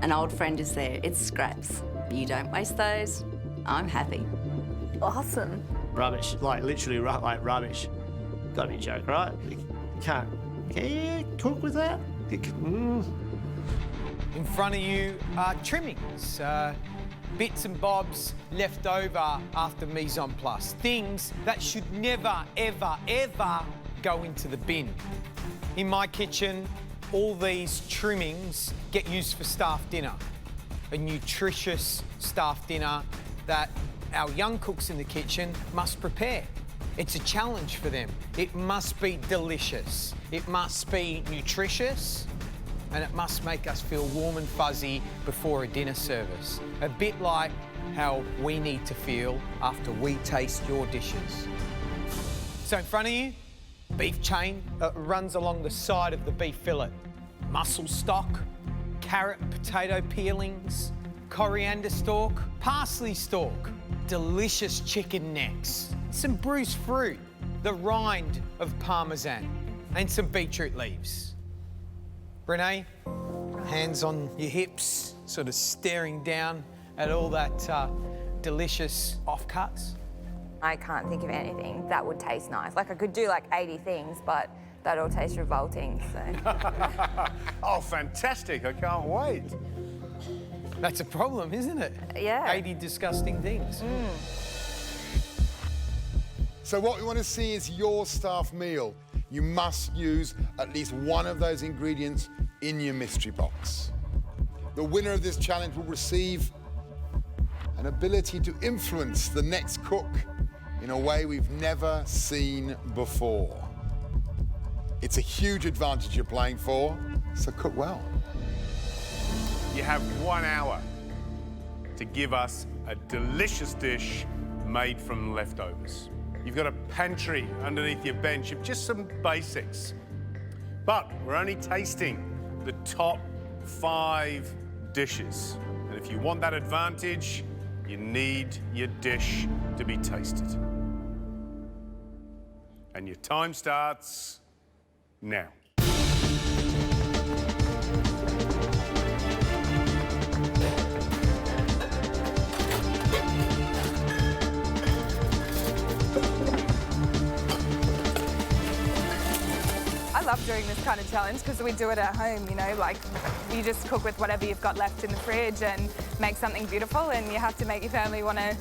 An old friend is there. It's scraps. You don't waste those. I'm happy. Awesome. Rubbish, like literally like rubbish. Gotta be a joke, right? You can't. Can you cook with that? In front of you are trimmings, bits and bobs left over after mise en place. Things that should never, ever, ever go into the bin. In my kitchen, all these trimmings get used for staff dinner. A nutritious staff dinner that our young cooks in the kitchen must prepare. It's a challenge for them. It must be delicious. It must be nutritious, and it must make us feel warm and fuzzy before a dinner service. A bit like how we need to feel after we taste your dishes. So in front of you, beef chain runs along the side of the beef fillet. Mussel stock, carrot and potato peelings, coriander stalk, parsley stalk, delicious chicken necks, some bruised fruit, the rind of parmesan, and some beetroot leaves. Renee, hands on your hips, sort of staring down at all that delicious offcuts. I can't think of anything that would taste nice. Like, I could do like 80 things, but that all tastes revolting, so. Oh, fantastic. I can't wait. That's a problem, isn't it? Yeah. 80 disgusting things. So what we want to see is your staff meal. You must use at least one of those ingredients in your mystery box. The winner of this challenge will receive an ability to influence the next cook in a way we've never seen before. It's a huge advantage you're playing for, so cook well. You have 1 hour to give us a delicious dish made from leftovers. You've got a pantry underneath your bench of just some basics. But we're only tasting the top 5 dishes. And if you want that advantage, you need your dish to be tasted. And your time starts now. I love doing this kind of challenge because we do it at home, you know, like you just cook with whatever you've got left in the fridge and make something beautiful, and you have to make your family want to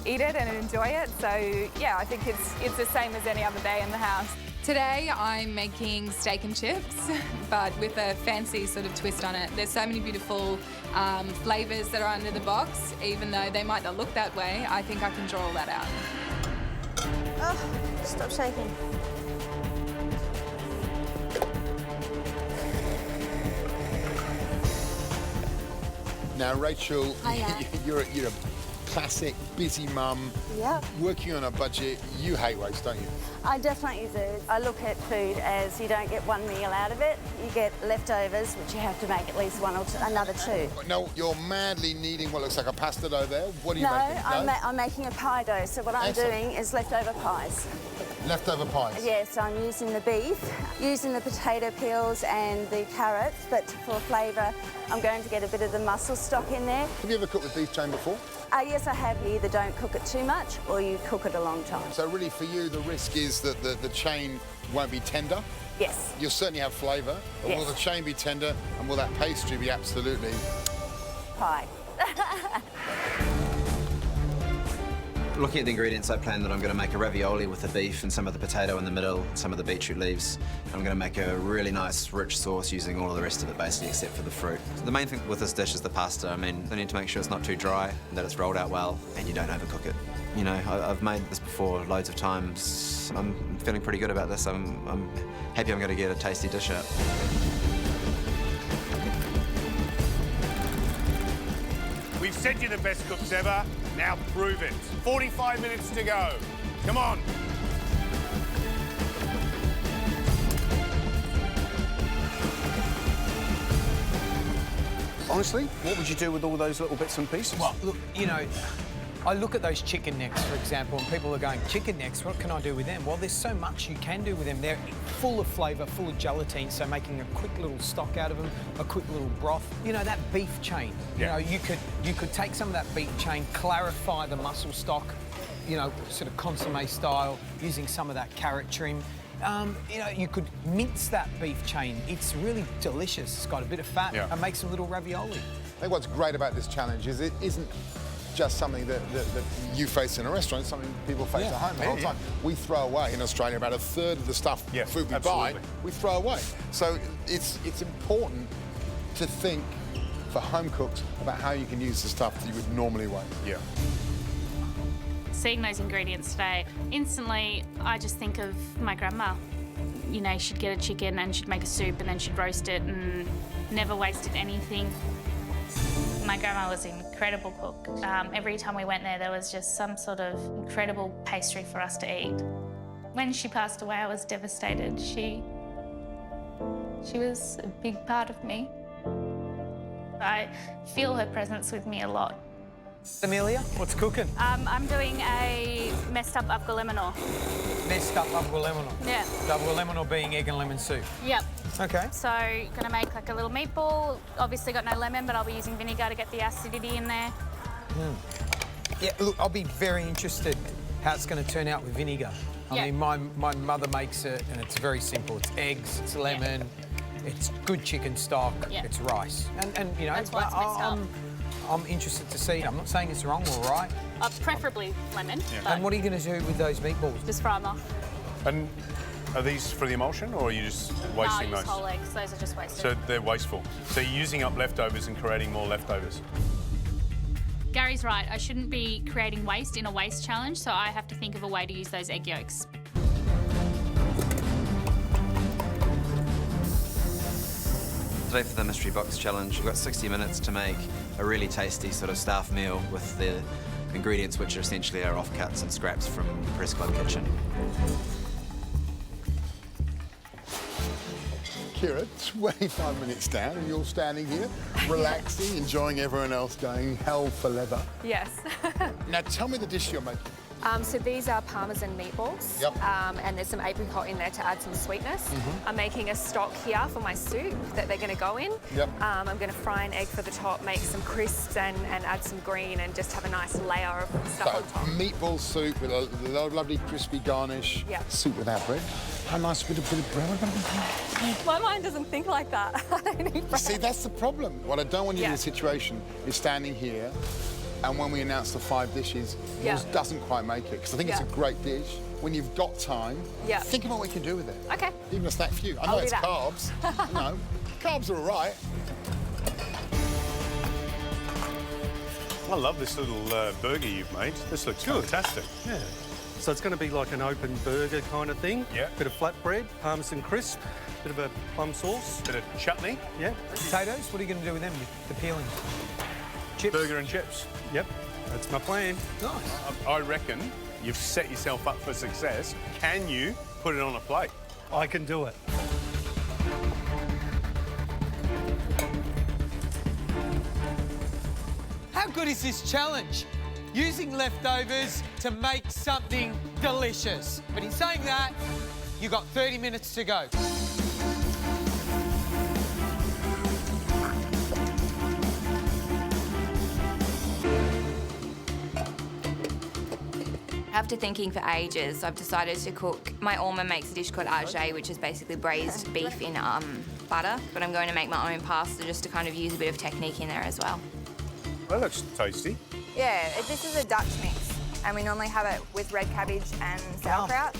eat it and enjoy it. So yeah, I think it's the same as any other day in the house. Today I'm making steak and chips, but with a fancy sort of twist on it. There's so many beautiful flavours that are under the box. Even though they might not look that way, I think I can draw all that out. Oh, stop shaking. Now, Rachel, you're a classic busy mum. Yeah. Working on a budget. You hate waste, don't you? I definitely do. I look at food as you don't get one meal out of it. You get leftovers, which you have to make at least one or another 2. No, you're madly needing what looks like a pasta dough there. What are you No, making? I'm making a pie dough. So what I'm doing is leftover pies. Leftover pies? Yes, I'm using the beef, using the potato peels and the carrots, but for flavour, I'm going to get a bit of the mussel stock in there. Have you ever cooked with beef chain before? Yes, I have. You either don't cook it too much or you cook it a long time. So really for you, the risk is that the chain won't be tender? Yes. You'll certainly have flavour, but will the chain be tender and will that pastry be absolutely... Pie. Looking at the ingredients, I plan that I'm going to make a ravioli with the beef and some of the potato in the middle, some of the beetroot leaves. I'm going to make a really nice, rich sauce using all of the rest of it, basically, except for the fruit. The main thing with this dish is the pasta. I mean, I need to make sure it's not too dry, that it's rolled out well, and you don't overcook it. You know, I've made this before loads of times. I'm feeling pretty good about this. I'm happy I'm going to get a tasty dish out. We've said you're the best cooks ever. Now prove it. 45 minutes to go. Come on. Honestly, what would you do with all those little bits and pieces? Well, look, you know, I look at those chicken necks, for example, and people are going, chicken necks, what can I do with them? Well, there's so much you can do with them. They're full of flavour, full of gelatine, so making a quick little stock out of them, a quick little broth. You know, that beef chain, you know, you could take some of that beef chain, clarify the muscle stock, you know, sort of consommé style, using some of that carrot trim. You know, you could mince that beef chain. It's really delicious. It's got a bit of fat and make some little ravioli. I think what's great about this challenge is it isn't just something that you face in a restaurant, it's something people face at home the whole time. We throw away in Australia about a third of the stuff, food we buy, we throw away. So it's important to think for home cooks about how you can use the stuff that you would normally waste. Yeah. Seeing those ingredients today, instantly I just think of my grandma. You know, she'd get a chicken and she'd make a soup and then she'd roast it and never wasted anything. My grandma was an incredible cook. Every time we went there was just some sort of incredible pastry for us to eat. When she passed away, I was devastated. She was a big part of me. I feel her presence with me a lot. Amelia, what's cooking? I'm doing a messed up avgolemono. Messed up avgolemono. Yeah. Avgolemono being egg and lemon soup. Yep. Okay. So, gonna make like a little meatball. Obviously got no lemon, but I'll be using vinegar to get the acidity in there. Yeah, look, I'll be very interested how it's going to turn out with vinegar. I mean, my mother makes it, and it's very simple. It's eggs, it's lemon, it's good chicken stock, it's rice. And you know, that's why it's mixed up. I'm interested to see. I'm not saying it's wrong or right. Preferably lemon. And what are you going to do with those meatballs? Just fry them off. And are these for the emulsion, or are you just wasting just those? whole eggs. Those are just wasted. So they're wasteful. So you're using up leftovers and creating more leftovers. Gary's right. I shouldn't be creating waste in a waste challenge, so I have to think of a way to use those egg yolks. Today for the Mystery Box Challenge, we've got 60 minutes to make a really tasty sort of staff meal with the ingredients which are essentially our offcuts and scraps from the Press Club kitchen. Kira, 25 minutes down and you're standing here, relaxing, enjoying everyone else going hell for leather. Yes. Now tell me the dish you're making. So these are Parmesan meatballs, and there's some apricot in there to add some sweetness. I'm making a stock here for my soup that they're going to go in. I'm going to fry an egg for the top, make some crisps and add some green and just have a nice layer of stuff on top. Meatball soup with a lovely crispy garnish. Soup without bread. How nice with a bit of bread. My mind doesn't think like that. I don't need bread. See, that's the problem. What I don't want you in a situation is standing here and when we announce the 5 dishes, yours doesn't quite make it, because I think it's a great dish. When you've got time, think about what we can do with it. Okay. Even a snack for you. I know it's carbs. No, carbs are all right. I love this little burger you've made. This looks fantastic. Yeah. So it's going to be like an open burger kind of thing. Yeah. Bit of flatbread, Parmesan crisp, bit of a plum sauce. Bit of chutney. Yeah. Potatoes, what are you going to do with them, the peeling? Chips? Burger and chips. Yep, that's my plan. Nice. I reckon you've set yourself up for success. Can you put it on a plate? I can do it. How good is this challenge? Using leftovers to make something delicious. But in saying that, you've got 30 minutes to go. After thinking for ages, I've decided to cook. My Orma makes a dish called arge, which is basically braised beef in butter, but I'm going to make my own pasta just to kind of use a bit of technique in there as well. That looks tasty. Yeah, this is a Dutch mix, and we normally have it with red cabbage and sauerkraut.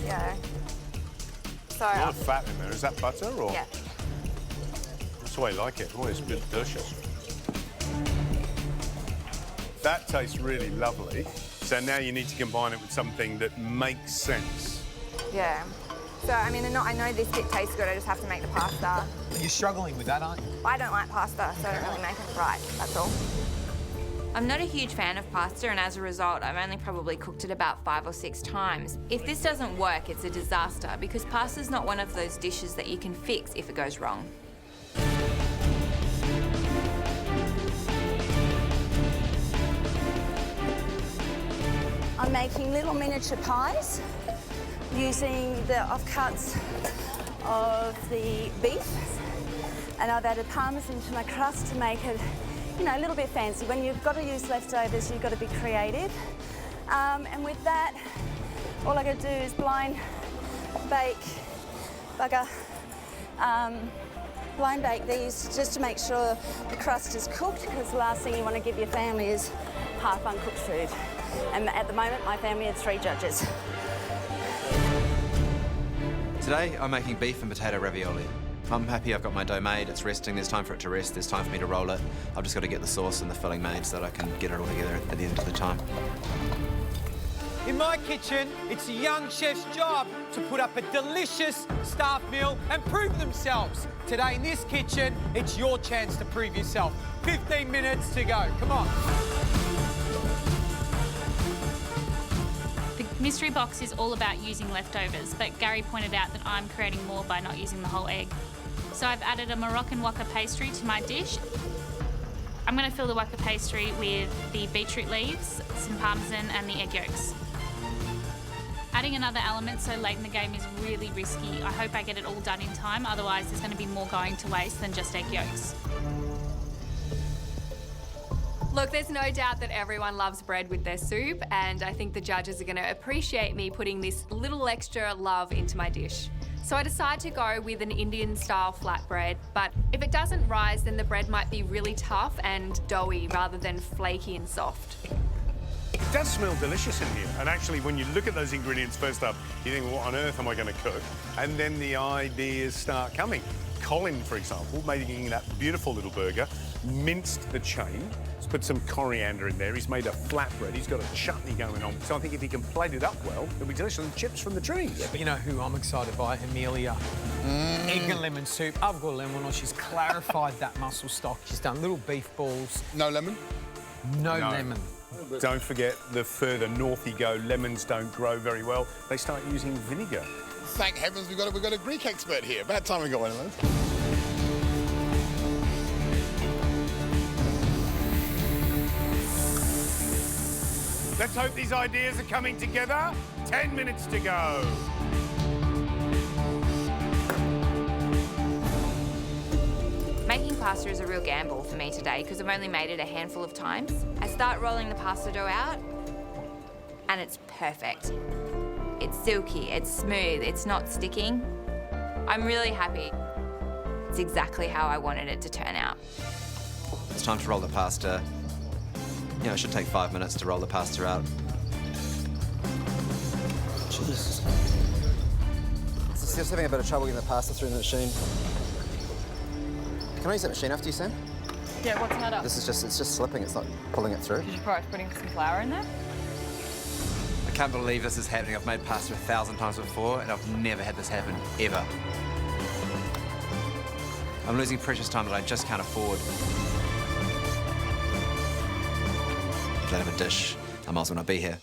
Yeah. So A lot of fat in there. Is that butter or? Yeah. That's the way I like it. Oh, it's delicious. That tastes really lovely. So now you need to combine it with something that makes sense. Yeah. So, I mean, I know this bit tastes good, I just have to make the pasta. You're struggling with that, aren't you? I don't like pasta, so I don't really make it right, that's all. I'm not a huge fan of pasta, and as a result, I've only probably cooked it about 5 or 6 times. If this doesn't work, it's a disaster, because pasta's not one of those dishes that you can fix if it goes wrong. making little miniature pies using the offcuts of the beef. And I've added parmesan to my crust to make it, you know, a little bit fancy. When you've got to use leftovers, you've got to be creative. And with that, all I got to do is blind bake these just to make sure the crust is cooked, because the last thing you want to give your family is half uncooked food. And at the moment, my family had 3 judges. Today, I'm making beef and potato ravioli. I'm happy I've got my dough made, it's resting, there's time for it to rest, there's time for me to roll it. I've just got to get the sauce and the filling made so that I can get it all together at the end of the time. In my kitchen, it's a young chef's job to put up a delicious staff meal and prove themselves. Today in this kitchen, it's your chance to prove yourself. 15 minutes to go, come on. The mystery box is all about using leftovers, but Gary pointed out that I'm creating more by not using the whole egg. So I've added a Moroccan waka pastry to my dish. I'm going to fill the waka pastry with the beetroot leaves, some parmesan and the egg yolks. Adding another element so late in the game is really risky. I hope I get it all done in time, otherwise there's going to be more going to waste than just egg yolks. Look, there's no doubt that everyone loves bread with their soup, and I think the judges are going to appreciate me putting this little extra love into my dish. So I decided to go with an Indian-style flatbread, but if it doesn't rise, then the bread might be really tough and doughy rather than flaky and soft. It does smell delicious in here. And actually, when you look at those ingredients first up, you think, what on earth am I going to cook? And then the ideas start coming. Colin, for example, making that beautiful little burger, minced the chain, he's put some coriander in there, he's made a flatbread, he's got a chutney going on. So I think if he can plate it up well, it'll be delicious. And chips from the trees. Yeah, but you know who I'm excited by? Amelia. Egg and lemon soup. I've got lemon on. She's clarified that mussel stock. She's done little beef balls. No lemon? No lemon. Don't forget, the further north you go, lemons don't grow very well. They start using vinegar. Thank heavens we've got a Greek expert here. About time we got one of those. Let's hope these ideas are coming together. 10 minutes to go. Making pasta is a real gamble for me today because I've only made it a handful of times. I start rolling the pasta dough out and it's perfect. It's silky, it's smooth, it's not sticking. I'm really happy. It's exactly how I wanted it to turn out. It's time to roll the pasta. You know, it should take 5 minutes to roll the pasta out. Jesus. Just having a bit of trouble getting the pasta through the machine. Can I use that machine after you, Sam? Yeah, what's the matter? It's just slipping, it's not pulling it through. Did you try putting some flour in there? I can't believe this is happening. I've made pasta 1,000 times before and I've never had this happen, ever. I'm losing precious time that I just can't afford. If I have a dish, I might as well not be here.